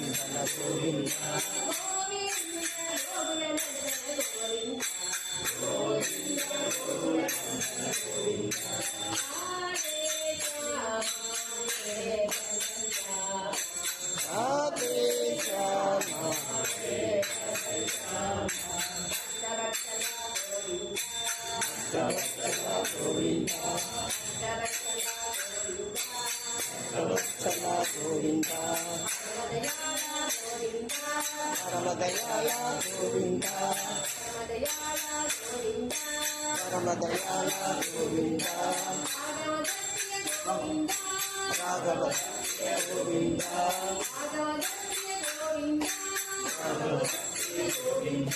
నందన గోవింద రాధే శ్యామ గోవింద చల గోవింద పరమదయాళ గోవింద పరమదయాళ గోవింద రాఘవ గోవింద గోవింద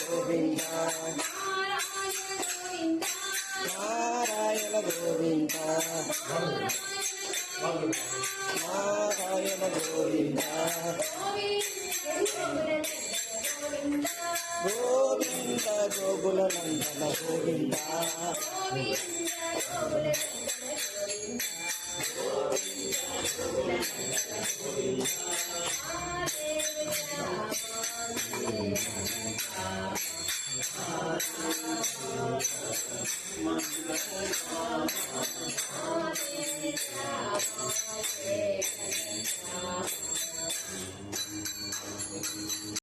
గోవింద నారాయణ గోవింద నారాయణ గోవింద గోవింద గోకుల నందన గోవింద Hare